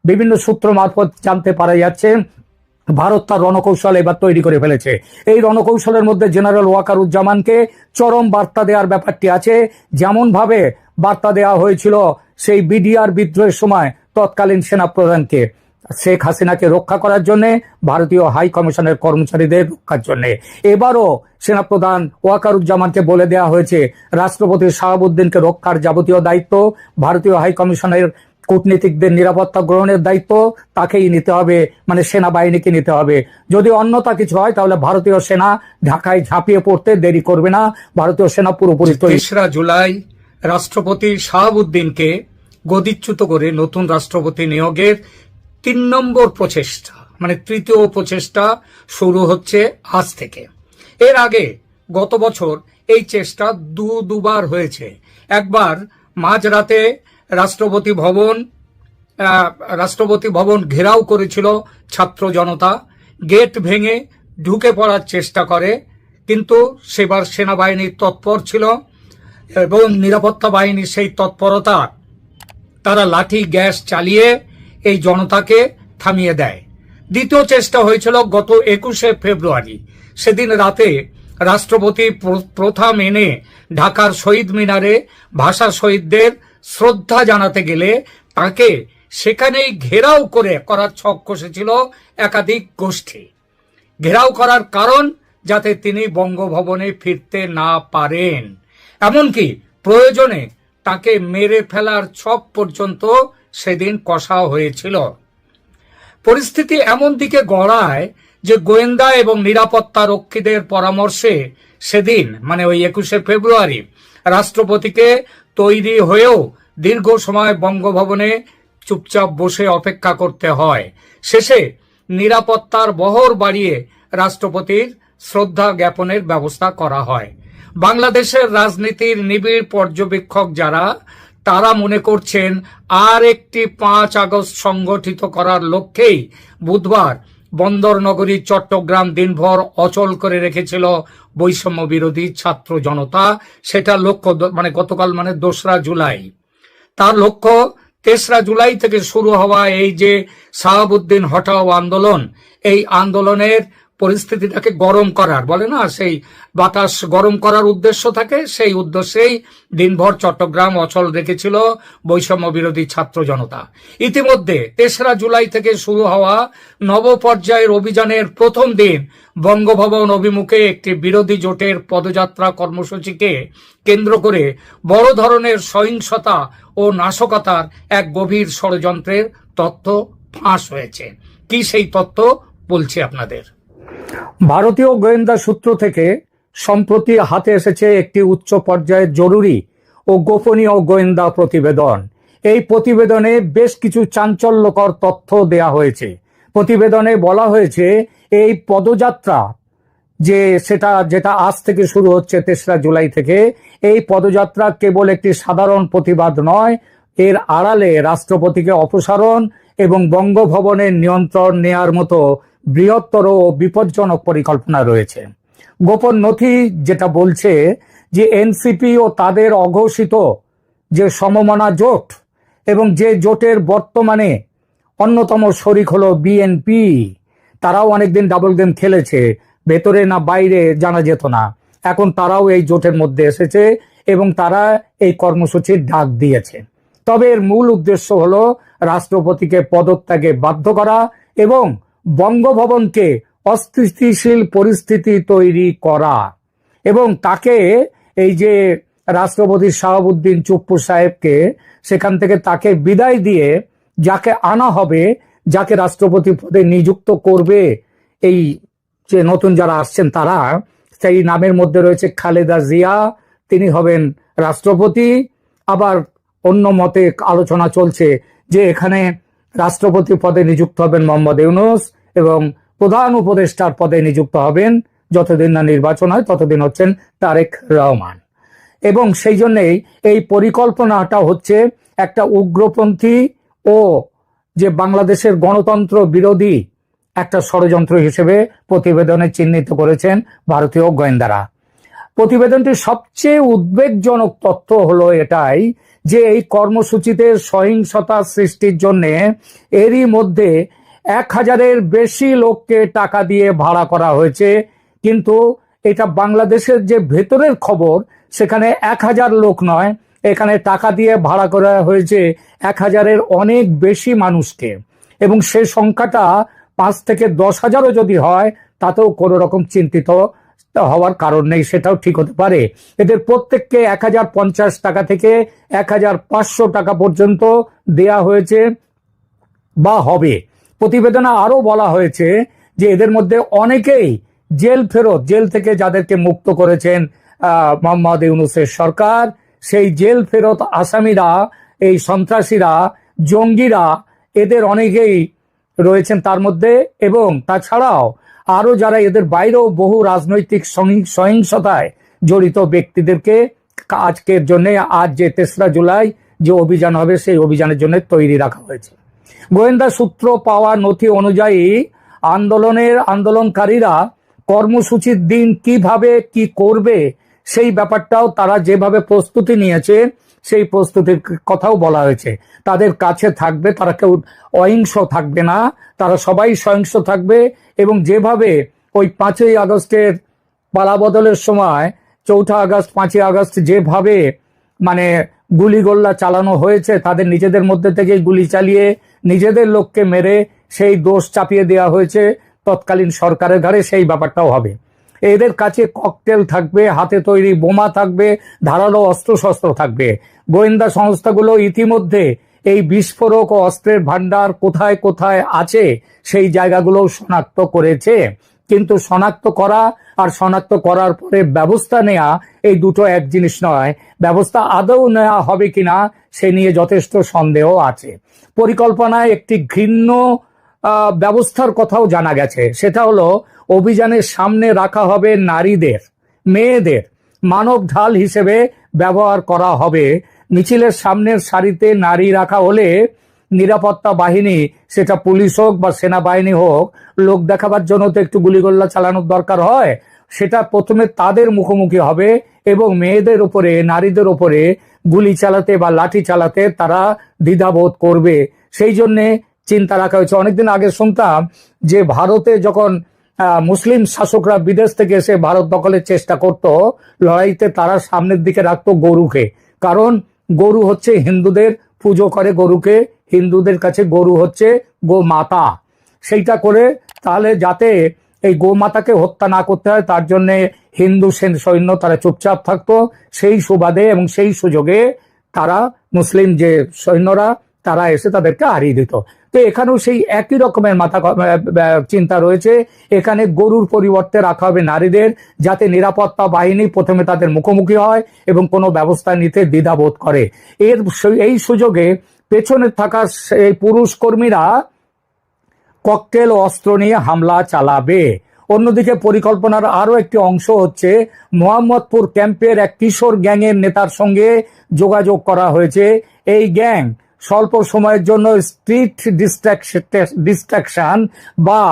বিভিন্ন সূত্র মারফত জানতে পারা যাচ্ছে ভারত তার রণকৌশল এবার তৈরি করে ফেলেছে। এই রণকৌশলের মধ্যে জেনারেল ওয়াকারুজ্জামানকে চরম বার্তা দেওয়ার ব্যাপারটি আছে, যেমন ভাবে বার্তা দেওয়া হয়েছিল সেই বিডিআর বিদ্রোহের সময় তৎকালীন সেনাপ্রধানকে, শেখ হাসিনাকে রক্ষা করার জন্য, ভারতীয় হাই কমিশনের কর্মচারীদের রক্ষার জন্য। এবারও সেনাপ্রধান ওয়াকারুজ্জামানকে বলে দেওয়া হয়েছে রাষ্ট্রপতি শাহাবুদ্দিনকে রক্ষার যাবতীয় দায়িত্ব, ভারতীয় হাই কমিশনের কূটনীতিকদের নিরাপত্তা গ্রহণের দায়িত্ব তাকেই নিতে হবে, মানে সেনাবাহিনীকে নিতে হবে। যদি অন্যতা কিছু হয় তাহলে ভারতীয় সেনা ঢাকায় ঝাঁপিয়ে পড়তে দেরি করবে না। ভারতীয় সেনা পুরোপুরি ৩রা জুলাই রাষ্ট্রপতি শাহাবুদ্দিনকে গদিচ্যুত করে নতুন রাষ্ট্রপতি নিয়োগের ৩ নম্বর প্রচেষ্টা, মানে তৃতীয় প্রচেষ্টা শুরু হচ্ছে আজ থেকে। এর আগে গত বছর এই চেষ্টা দুবার হয়েছে। একবার মাঝরাতে রাষ্ট্রপতি ভবন ঘেরাও করেছিল ছাত্র জনতা, গেট ভেঙে ঢুকে পড়ার চেষ্টা করে, কিন্তু সেবার সেনাবাহিনী তৎপর ছিল এবং নিরাপত্তা বাহিনীর সেই তৎপরতা, তারা লাঠি গ্যাস চালিয়ে এই জনতাকে থামিয়ে দেয়। দ্বিতীয় চেষ্টা হয়েছিল গত ২১শে ফেব্রুয়ারি। সেদিন রাতে রাষ্ট্রপতি প্রথা মেনে ঢাকার শহীদ মিনারে ভাষা শহীদদের শ্রদ্ধা জানাতে গেলে তাকে সেখানেই ঘেরাও করার ছক কষেছিল একাধিক গোষ্ঠী। ঘেরাও করার কারণ যাতে তিনি বঙ্গভবনে ফিরতে না পারেন, এমনকি প্রয়োজনে তাকে মেরে ফেলার ছক পর্যন্ত সেদিন কষা হয়েছিল। পরিস্থিতি এমন দিকে গড়ায় যে গোয়েন্দা এবং নিরাপত্তা রক্ষীদের পরামর্শে সেদিন, মানে ওই ২১শে ফেব্রুয়ারি, রাষ্ট্রপতিকে তৈরি হয়েও দীর্ঘ সময় বঙ্গভবনে চুপচাপ বসে অপেক্ষা করতে হয়। শেষে নিরাপত্তার বহর বাড়িয়ে রাষ্ট্রপতির শ্রদ্ধা জ্ঞাপনের ব্যবস্থা করা হয়। বাংলাদেশের রাজনীতির নিবিড় পর্যবেক্ষক যারা, তারা মনে করছেন আর একটি ৫ আগস্ট সংগঠিত করার লক্ষ্যেই বুধবার বন্দর নগরী চট্টগ্রাম দিনভর অচল করে রেখেছিল বৈষম্য বিরোধী ছাত্র জনতা। সেটা লক্ষ্য, মানে গতকাল, মানে ২রা জুলাই। তার লক্ষ্য ৩রা জুলাই থেকে শুরু হওয়া এই যে শাহাবুদ্দিন হটাও আন্দোলন, এই আন্দোলনের পরিস্থিতিটাকে গরম করার, বলে না, সেই বাতাস গরম করার উদ্দেশ্য থাকে। সেই উদ্দেশ্যেই দিনভর চট্টগ্রাম অচল রেখেছিল বৈষম্য বিরোধী ছাত্র জনতা। ইতিমধ্যে ৩রা জুলাই থেকে শুরু হওয়া নবপর্যায়ের অভিযানের প্রথম দিন বঙ্গভবন অভিমুখে একটি বিরোধী জোটের পদযাত্রা কর্মসূচিকে কেন্দ্র করে বড় ধরনের সহিংসতা ও নাশকতার এক গভীর ষড়যন্ত্রের তথ্য ফাঁস হয়েছে। কি সেই তথ্য বলছি আপনাদের। ভারতীয় গোয়েন্দা সূত্র থেকে সম্প্রতি হাতে এসেছে একটি উচ্চ পর্যায়ের জরুরি ও গোপনীয় গোয়েন্দা প্রতিবেদন। এই প্রতিবেদনে বেশ কিছু চাঞ্চল্যকর তথ্য দেয়া হয়েছে। প্রতিবেদনে বলা হয়েছে এই পদযাত্রা যেটা আজ থেকে শুরু হচ্ছে ৩রা জুলাই থেকে, এই পদযাত্রা কেবল একটি সাধারণ প্রতিবাদ নয়, এর আড়ালে রাষ্ট্রপতিকে অপসারণ এবং বঙ্গভবনের নিয়ন্ত্রণ নেয়ার মতো বৃহত্তর ও বিপজ্জনক পরিকল্পনা রয়েছে। গোপন নথি যেটা বলছে যে এনসিপি ও তাদের অঘোষিত যে সমমনা জোট এবং যে জোটের বর্তমানে অন্যতম শরিক হলো বিএনপি, তারাও অনেকদিন ডাবল গেম খেলেছে, ভেতরে না বাইরে জানা যেত না। এখন তারাও এই জোটের মধ্যে এসেছে এবং তারা এই কর্মসূচির ডাক দিয়েছে। তবে এর মূল উদ্দেশ্য হলো রাষ্ট্রপতিকে পদত্যাগে বাধ্য করা এবং বঙ্গভবনকে অস্থিতিশীল পরিস্থিতি তৈরি করা, এবং তাকে, এই যে রাষ্ট্রপতি শাহাবুদ্দিন চুপ্পু সাহেবকে, সেখান থেকে তাকে বিদায় দিয়ে যাকে আনা হবে, যাকে রাষ্ট্রপতি পদে নিযুক্ত করবে, এই যে নতুন যারা আসছেন তারা, সেই নামের মধ্যে রয়েছে খালেদা জিয়া, তিনি হবেন রাষ্ট্রপতি। আবার অন্য মতে আলোচনা চলছে যে এখানে রাষ্ট্রপতি পদে নিযুক্ত হবেন মোহাম্মদ ইউনূস এবং প্রধান উপদেষ্টার পদে নিযুক্ত হবেন, যতদিন না নির্বাচন হয় ততদিন, হচ্ছেন তারেক রহমান। এবং সেই জন্যই এই পরিকল্পনাটা হচ্ছে একটা উগ্রপন্থী ও যে বাংলাদেশের গণতন্ত্র বিরোধী একটা ষড়যন্ত্র হিসেবে প্রতিবেদনে চিহ্নিত করেছেন ভারতীয় গোয়েন্দারা। প্রতিবেদনটির সবচেয়ে উদ্বেগজনক তথ্য হলো এটাই যে এই কর্মসূচিতে সহিংসতা সৃষ্টির জন্য এরই মধ্যে 1000-এর বেশি লোককে টাকা দিয়ে ভাড়া করা হয়েছে। কিন্তু এটা বাংলাদেশের যে ভেতরের খবর, সেখানে 1000 লোক নয়, এখানে টাকা দিয়ে ভাড়া করা হয়েছে 1000-এর অনেক বেশি মানুষকে। এবং সেই সংখ্যাটা 5 থেকে 10,000ও যদি হয় তাতেও কোনো রকম চিন্তিত হওয়ার কারণ নেই, সেটাও ঠিক হতে পারে। এদের প্রত্যেককে 1050 টাকা থেকে 1500 টাকা পর্যন্ত দেয়া হয়েছে বা হবে। প্রতিবেদনে আরো বলা হয়েছে যে এদের মধ্যে অনেকেই জেল থেকে যাদেরকে মুক্ত করেছেন মোহাম্মদ ইউনূসের সরকার, সেই জেল ফেরত আসামিরা, এই সন্ত্রাসীরা, জঙ্গিরা, এদের অনেকেই রয়েছেন তার মধ্যে। এবং তাছাড়াও আরো যারা এদের বাইরেও বহু রাজনৈতিক সহিংসতায় জড়িত ব্যক্তিদেরকে আজকের জন্য, আজ যে 3রা জুলাই যে অভিযান হবে, সেই অভিযানের জন্য তৈরি রাখা হয়েছে। গোয়েন্দা সূত্র পাওয়া নথি অনুযায়ী আন্দোলনকারীরা কর্মসূচির দিন কিভাবে কি করবে সেই ব্যাপারটাও তারা যেভাবে প্রস্তুতি নিয়েছে, সেই প্রস্তুতির কথাও বলা হয়েছে। তাদের কাছে থাকবে, তারা কেউ অহিংস থাকবে না, তারা সবাই সহিংস থাকবে। এবং যেভাবে ওই 5ই আগস্টের পালাবদলের সময় 4 আগস্ট 5ই আগস্ট যেভাবে মানে গুলিগোল্লা চালানো হয়েছে, তাদের নিজেদের মধ্যে থেকে গুলি চালিয়ে নিজেদের লোককে মেরে সেই দোষ চাপিয়ে দেওয়া হয়েছে তৎকালীন সরকারের ঘাড়ে, সেই ব্যাপারটাও হবে। এদের কাছে ককটেল থাকবে, হাতে তৈরি বোমা থাকবে, ধারালো অস্ত্রশস্ত্র থাকবে। গোয়েন্দা সংস্থাগুলো ইতিমধ্যে এই বিস্ফোরক ও অস্ত্রের ভান্ডার কোথায় কোথায় আছে সেই জায়গাগুলো শনাক্ত করেছে। কিন্তু শনাক্ত করা আর শনাক্ত করার পরে ব্যবস্থা নেওয়া এই দুটো এক জিনিস নয়। ব্যবস্থা আদৌ নেওয়া হবে কিনা সে নিয়ে যথেষ্ট সন্দেহ আছে। পরিকল্পনায় একটি ঘৃণ্য ব্যবস্থার কথাও জানা গেছে। সেটা হলো অভিযানের সামনে রাখা হবে নারীদের, মেয়েদের মানব ঢাল হিসেবে ব্যবহার করা হবে। মিছিলের সামনের সারিতে নারী রাখা হলে নিরাপত্তা বাহিনী, সেটা পুলিশ হোক বা সেনাবাহিনী হোক, লোক দেখাবার জন্য তো একটু গুলিগোল্লা চালানোর দরকার হয়। সেটা প্রথমে তাদের মুখোমুখি হবে এবং মেয়েদের উপরে, নারীদের উপরে গুলি চালাতে বা লাঠি চালাতে তারা দ্বিধাবোধ করবে। সেই জন্যে চিন্তা রাখা হয়েছে। অনেকদিন আগে শুনতাম যে ভারতে যখন মুসলিম শাসকরা বিদেশ থেকে এসে ভারত দখলের চেষ্টা করত, লড়াইতে তারা সামনের দিকে রাখতো গরুকে। কারণ গরু হচ্ছে হিন্দুদের, পুজো করে গরুকে, হিন্দুদের কাছে গরু হচ্ছে গোমাতা। সেইটা করে তাহলে যাতে এই গোমাতাকে হত্যা না করতে হয়, তার জন্য হিন্দু সৈন্য তারা চুপচাপ থাকতো। সেই সুবাদে এবং সেই সুযোগে তারা মুসলিম যে সৈন্যরা তারা এসে তাদেরকে হারিয়ে দিত। তো এখানেও সেই একই রকমের চিন্তা রয়েছে। এখানে গরুর পরিবর্তে রাখা হবে নারীদের, যাতে নিরাপত্তা বাহিনী প্রথমে তাদের মুখোমুখি হয় এবং কোনো ব্যবস্থা নিতে দ্বিধাবোধ করে। এই সুযোগে পেছনে থাকা এই পুরুষ কর্মীরা ককটেল অস্ত্র নিয়ে হামলা চালাবে। অন্যদিকে পরিকল্পনার আরো একটি অংশ হচ্ছে মোহাম্মদপুর ক্যাম্পের এক কিশোর গ্যাংয়ের নেতার সঙ্গে যোগাযোগ করা হয়েছে। এই গ্যাং স্বল্প সময়ের জন্য স্ট্রিট ডিস্ট্রাকশন বা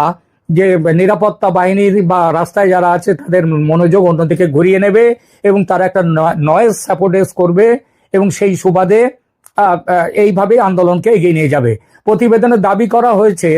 যে নিরাপত্তা বাহিনীর বা রাস্তায় যারা আছে তাদের মনোযোগ অন্যদিকে ঘুরিয়ে নেবে এবং তারা একটা নয়েজ সাপোর্টেজ করবে এবং সেই সুবাদে এইভাবে আন্দোলনকে এগিয়ে নিয়ে যাবে। প্রতিবেদনে দাবি করা হয়েছে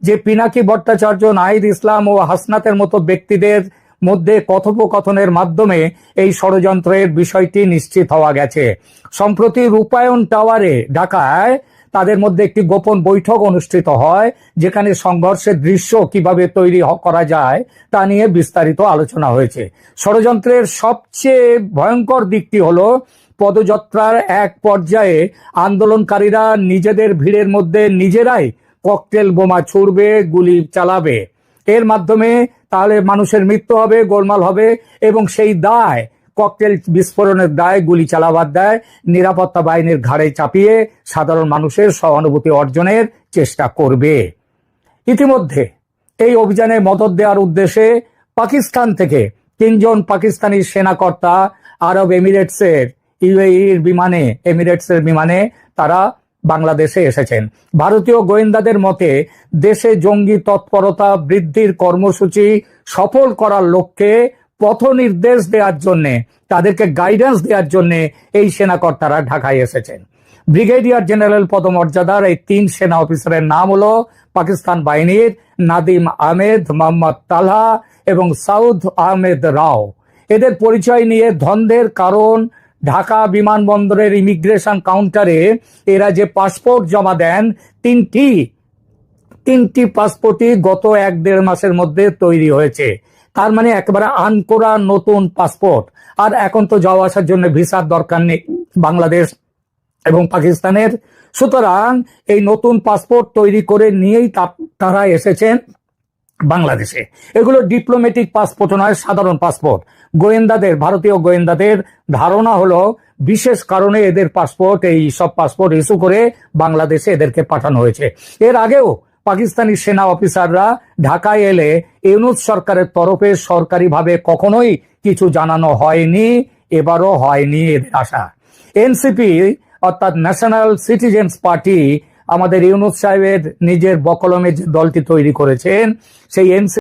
যে পিনাকি ভট্টাচার্য, নাহিদ ইসলাম ও হাসনাতের মতো ব্যক্তিদের মধ্যে কথোপকথনের মাধ্যমে এই ষড়যন্ত্রের বিষয়টি নিশ্চিত হওয়া গেছে। সম্প্রতি রূপায়ণ টাওয়ারে ঢাকায় তাদের মধ্যে একটি গোপন বৈঠক অনুষ্ঠিত হয়, যেখানে সংঘর্ষের দৃশ্য কিভাবে তৈরি করা যায় তা নিয়ে বিস্তারিত আলোচনা হয়েছে। ষড়যন্ত্রের সবচেয়ে ভয়ঙ্কর দিকটি হলো পদযাত্রার এক পর্যায়ে আন্দোলনকারীরা নিজেদের ভিড়ের মধ্যে নিজেরাই ককটেল বোমা ছুড়বে, গুলি চালাবে। এর মাধ্যমে তাহলে মানুষের মৃত্যু হবে, গোলমাল হবে এবং সেই দায়, ককটেল বিস্ফোরণের দায়, গুলি চালাবার দায় নিরাপত্তা বাহিনীর ঘাড়ে চাপিয়ে সাধারণ মানুষের সহানুভূতি অর্জনের চেষ্টা করবে। ইতিমধ্যে এই অভিযানে মদত দেওয়ার উদ্দেশ্যে পাকিস্তান থেকে 3 জন পাকিস্তানি সেনাকর্তা আরব এমিরেটসের বিমানে তারা বাংলাদেশে এসেছেন। ভারতীয় গোয়েন্দাদের মতে দেশে জঙ্গি তৎপরতা বৃদ্ধির কর্মসূচি সফল করার লক্ষ্যে পথ নির্দেশ দেওয়ার জন্য, তাদেরকে গাইডেন্স দেওয়ার জন্য এই সেনাকর্তারা ঢাকায় এসেছেন। ব্রিগেডিয়ার জেনারেল পদমর্যাদার এই 3 সেনা অফিসারের নাম হলো পাকিস্তান বাহিনীর নাদিম আহমেদ, মোহাম্মদ তালহা এবং সাউদ আহমেদ রাও। এদের পরিচয় নিয়ে দ্বন্দ্বের কারণ, ঢাকা বিমানবন্দরের ইমিগ্রেশন কাউন্টারে এরা যে পাসপোর্ট জমা দেন, তিনটি পাসপোর্টই গত 1-1.5 মাসের মধ্যে তৈরি হয়েছে। তার মানে একেবারে আনকোরা নতুন পাসপোর্ট। আর এখন তো যাওয়া আসার জন্য ভিসার দরকার নেই বাংলাদেশ এবং পাকিস্তানের। সুতরাং এই নতুন পাসপোর্ট তৈরি করে নিয়েই তারা এসেছেন বাংলাদেশে। এগুলো ডিপ্লোম্যাটিক পাসপোর্ট নয়, সাধারণ পাসপোর্ট। গোয়েন্দাদের, ভারতীয় গোয়েন্দাদের ধারণা হলো বিশেষ কারণে এদের পাসপোর্ট, এই সব পাসপোর্ট ইস্যু করে বাংলাদেশে এদেরকে পাঠানো হয়েছে। এর আগেও পাকিস্তানি সেনা অফিসাররা ঢাকায় এলে ইউনূস সরকারের তরফে সরকারিভাবে কখনোই কিছু জানানো হয়নি, এবারও হয়নি এদের আশা। এনসিপি অর্থাৎ ন্যাশনাল সিটিজেন্স পার্টি আমাদের ইউনূস সাহেবের নিজের বকলমে যে দলটি তৈরি করেছেন, সেই এনসিপি